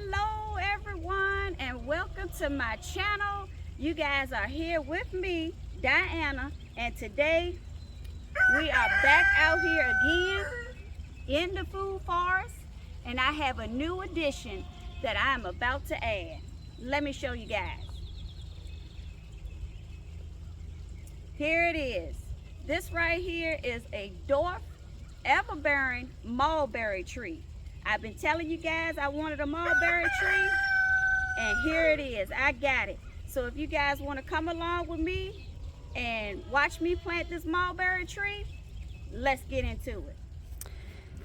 Hello everyone, and welcome to my channel. You guys are here with me, Diana, and today we are back out here again in the food forest, and I have a new addition that I'm about to add. Let me show you guys. Here it is. This right here is a dwarf everbearing mulberry tree. I've been telling you guys I wanted a mulberry tree, and here it is. I got it. So if you guys want to come along with me and watch me plant this mulberry tree, let's get into it.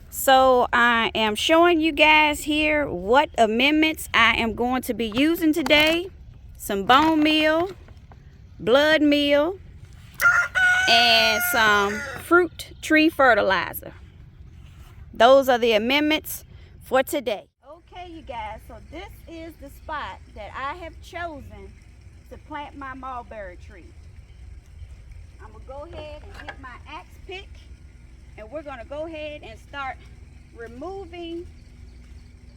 So I am showing you guys here what amendments I am going to be using today. Some bone meal, blood meal, and some fruit tree fertilizer. Those are the amendments for today. Okay, you guys, so this is the spot that I have chosen to plant my mulberry tree. I'm gonna go ahead and get my axe pick, and we're gonna go ahead and start removing.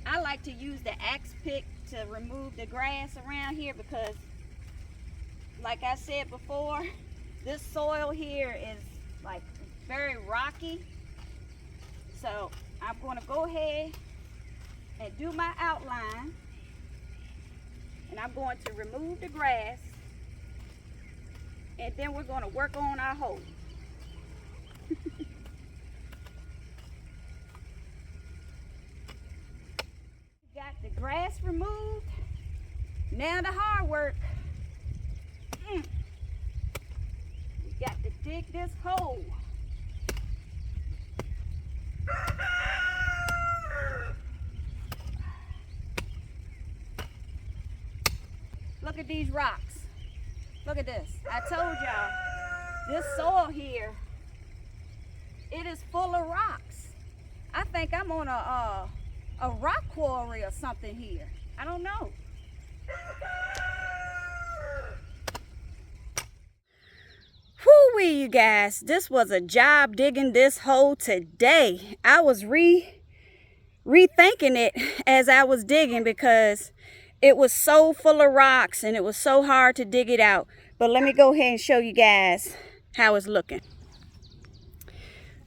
I like to use the axe pick to remove the grass around here because, like I said before, this soil here is like very rocky. So I'm going to go ahead and do my outline, and I'm going to remove the grass, and then we're going to work on our hole. Got the grass removed. Now the hard work. We got to dig this hole. Look at these rocks. Look at this. I told y'all, this soil here, it is full of rocks. I think I'm on a rock quarry or something here. I don't know. Whoo-wee, you guys. This was a job digging this hole today. I was rethinking it as I was digging because it was so full of rocks and it was so hard to dig it out. But let me go ahead and show you guys how it's looking.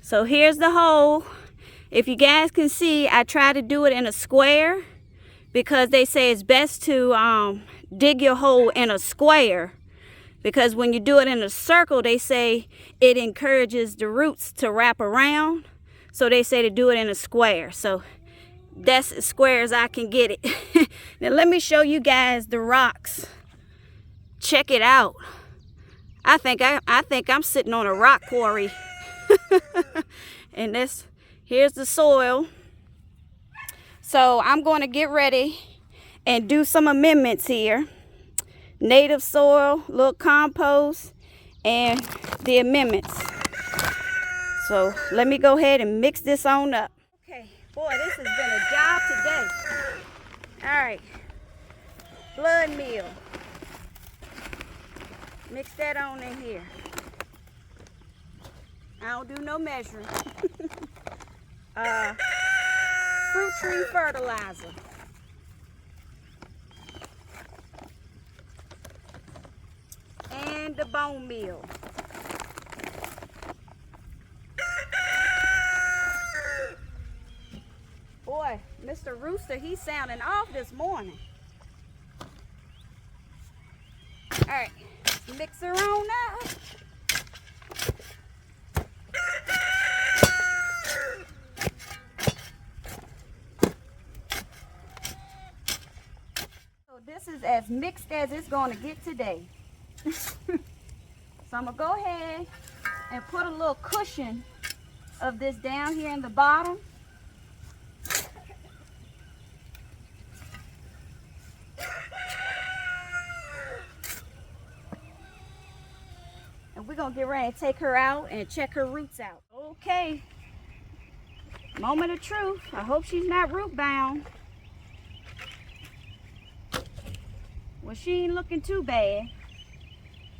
So here's the hole. If you guys can see, I try to do it in a square because they say it's best to dig your hole in a square, because when you do it in a circle, they say it encourages the roots to wrap around. So they say to do it in a square. So that's as square as I can get it. Now let me show you guys the rocks. Check it out. I think I'm sitting on a rock quarry. And here's the soil. So I'm going to get ready and do some amendments here. Native soil, little compost, and the amendments. So let me go ahead and mix this on up. Okay, boy, this has been a job today. All right, blood meal. Mix that on in here. I don't do no measuring. Fruit tree fertilizer. And the bone meal. Boy, Mr. Rooster, he's sounding off this morning. All right, mix her on up. So this is as mixed as it's going to get today. So I'm going to go ahead and put a little cushion of this down here in the bottom. And we're going to get ready and take her out and check her roots out. Okay. Moment of truth. I hope she's not root bound. Well, she ain't looking too bad.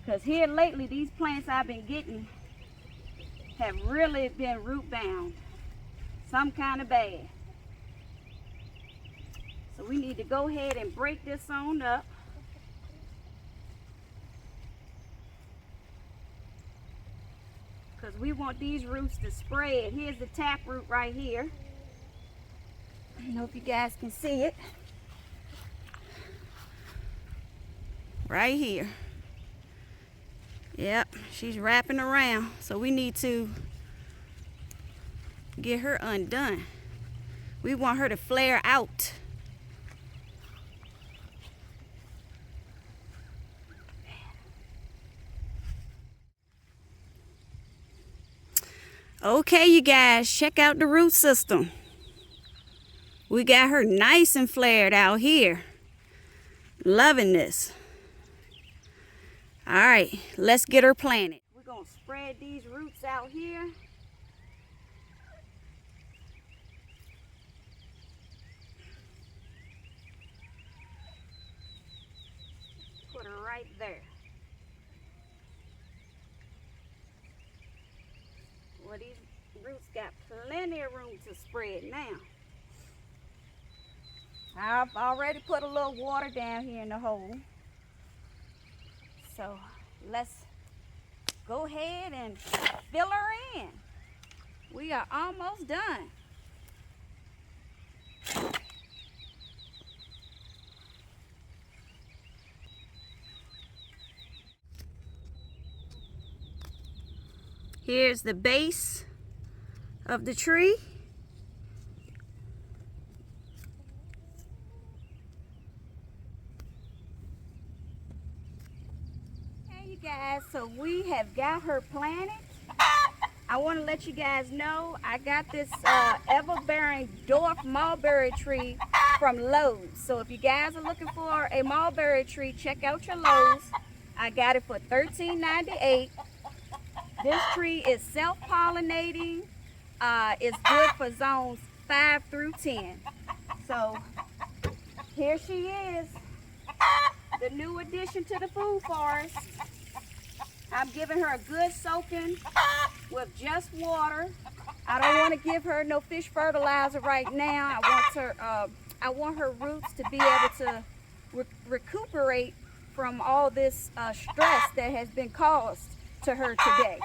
Because here lately, these plants I've been getting have really been root bound. Some kind of bad. So we need to go ahead and break this on up. Because we want these roots to spread. Here's the taproot right here. I don't know if you guys can see it. Right here. Yep, she's wrapping around. So we need to get her undone. We want her to flare out. Okay, you guys, check out the root system. We got her nice and flared out here. Loving this. All right, let's get her planted. We're gonna spread these roots out here. Put her right there. Well, these roots got plenty of room to spread now. I've already put a little water down here in the hole. So let's go ahead and fill her in. We are almost done. Here's the base of the tree. Hey you guys, so we have got her planted. I want to let you guys know I got this ever-bearing dwarf mulberry tree from Lowe's. So if you guys are looking for a mulberry tree, check out your Lowe's. I got it for $13.98. This tree is self-pollinating. It's good for zones 5 through 10. So here she is, the new addition to the food forest. I'm giving her a good soaking with just water. I don't want to give her no fish fertilizer right now. I want her roots to be able to recuperate from all this stress that has been caused to her today.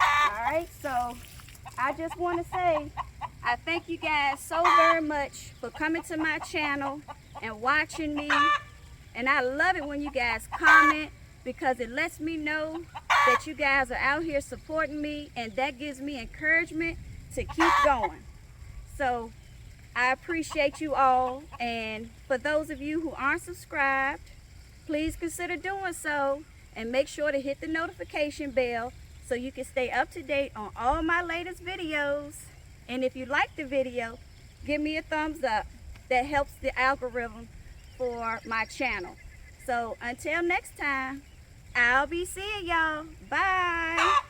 All right, so I just want to say I thank you guys so very much for coming to my channel and watching me. And I love it when you guys comment, because it lets me know that you guys are out here supporting me, and that gives me encouragement to keep going. So I appreciate you all, and for those of you who aren't subscribed, please consider doing so. And make sure to hit the notification bell so you can stay up to date on all my latest videos. And if you like the video, give me a thumbs up. That helps the algorithm for my channel. So until next time, I'll be seeing y'all. Bye.